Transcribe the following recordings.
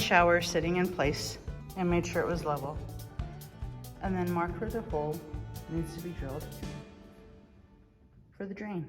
shower sitting in place and made sure it was level. And then marked where the hole needs to be drilled for the drain.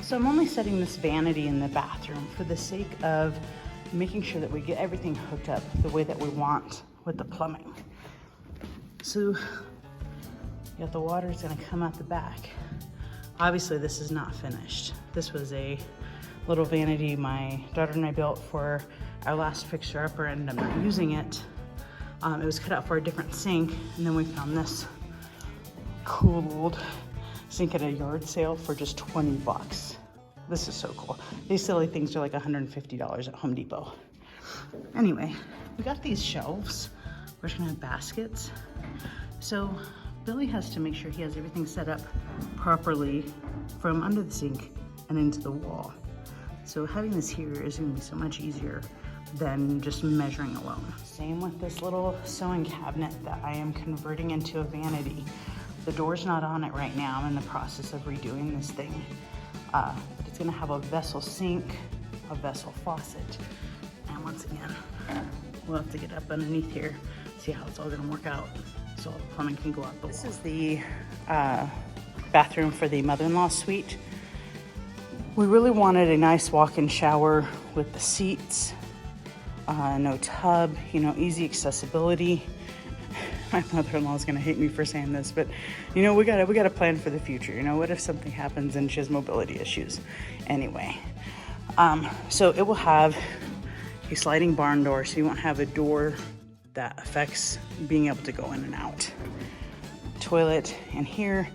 So I'm only setting this vanity in the bathroom for the sake of making sure that we get everything hooked up the way that we want with the plumbing. So yeah, the water is gonna come out the back. Obviously this is not finished. This was a little vanity my daughter and I built for our last fixer-upper, and I'm not using it. It was cut out for a different sink, and then we found this cool old sink at a yard sale for just 20 bucks. This is so cool. These silly things are like $150 at Home Depot. Anyway, we got these shelves. We're just gonna have baskets. So Billy has to make sure he has everything set up properly from under the sink and into the wall. So having this here is gonna be so much easier than just measuring alone. Same with this little sewing cabinet that I am converting into a vanity. The door's not on it right now. I'm in the process of redoing this thing. But it's gonna have a vessel sink, a vessel faucet. And once again, we'll have to get up underneath here, see how it's all gonna work out so all the plumbing can go out the wall. This is the bathroom for the mother-in-law suite. We really wanted a nice walk-in shower with the seats, no tub, you know, easy accessibility. My mother-in-law is gonna hate me for saying this, but you know, we gotta plan for the future. You know, what if something happens and she has mobility issues? Anyway, so it will have a sliding barn door, so you won't have a door that affects being able to go in and out. Toilet in here,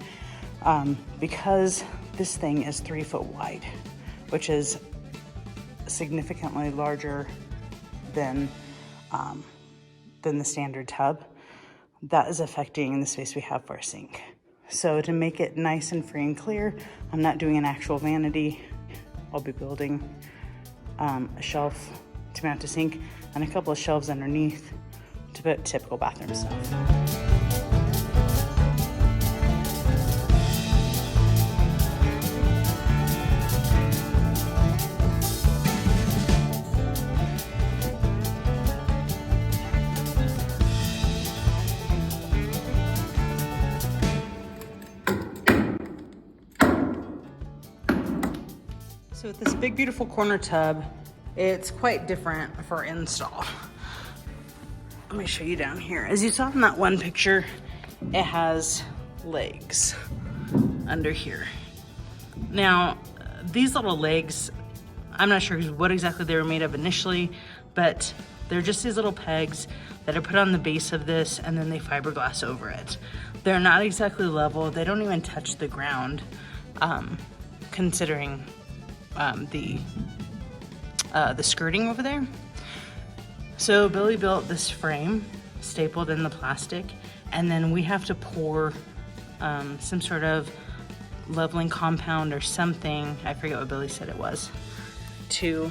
because this thing is 3 foot wide, which is significantly larger than the standard tub. That is affecting the space we have for our sink. So to make it nice and free and clear, I'm not doing an actual vanity. I'll be building a shelf to mount a sink and a couple of shelves underneath to put typical bathroom stuff. So with this big, beautiful corner tub, it's quite different for install. Let me show you down here. As you saw in that one picture, it has legs under here. Now, these little legs, I'm not sure what exactly they were made of initially, but they're just these little pegs that are put on the base of this, and then they fiberglass over it. They're not exactly level. They don't even touch the ground, considering the skirting over there. So Billy built this frame, stapled in the plastic, and then we have to pour some sort of leveling compound or something, I forget what Billy said it was, to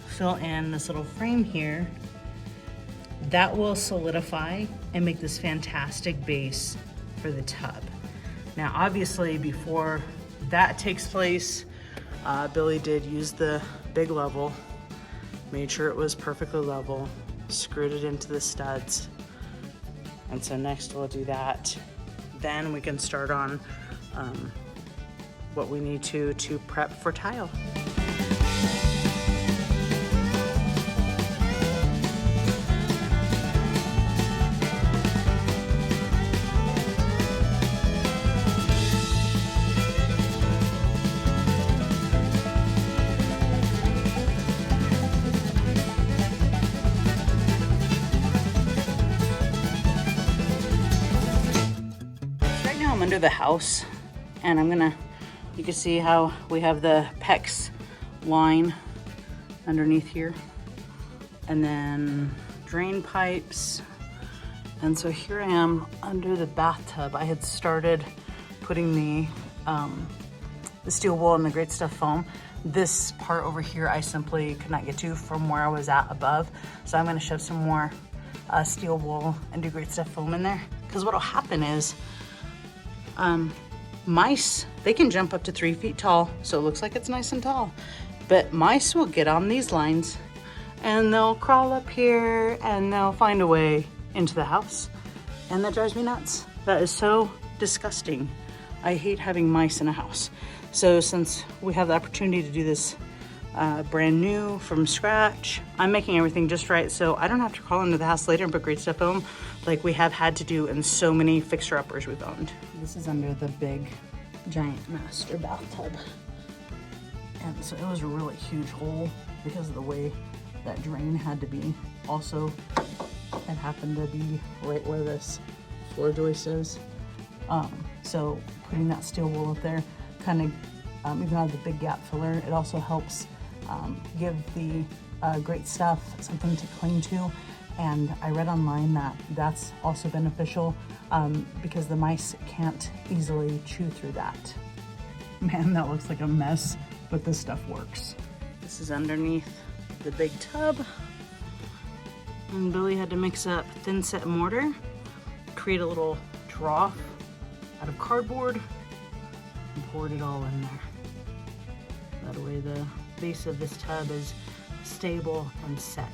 fill in this little frame here. That will solidify and make this fantastic base for the tub. Now, obviously, before that takes place, Billy did use the big level, made sure it was perfectly level, screwed it into the studs. And so next we'll do that. Then we can start on what we need to prep for tile. Under the house, and you can see how we have the PEX line underneath here, and then drain pipes. And so here I am under the bathtub. I had started putting the steel wool and the Great Stuff foam. This part over here I simply could not get to from where I was at above, so I'm going to shove some more steel wool and do Great Stuff foam in there, because what will happen is mice, they can jump up to 3 feet tall, so it looks like it's nice and tall, but mice will get on these lines and they'll crawl up here and they'll find a way into the house, and that drives me nuts. That is so disgusting. I hate having mice in a house. So since we have the opportunity to do this brand new from scratch, I'm making everything just right so I don't have to crawl into the house later and put Great Stuff foam like we have had to do in so many fixer-uppers we've owned. This is under the big giant master bathtub, and so it was a really huge hole because of the way that drain had to be. Also, it happened to be right where this floor joist is, so putting that steel wool up there kind of even out of the big gap filler, it also helps give the Great Stuff something to cling to. And I read online that that's also beneficial because the mice can't easily chew through that. Man, that looks like a mess, but this stuff works. This is underneath the big tub, and Billy had to mix up thin set mortar, create a little trough out of cardboard, and poured it all in there. That way the base of this tub is stable and set.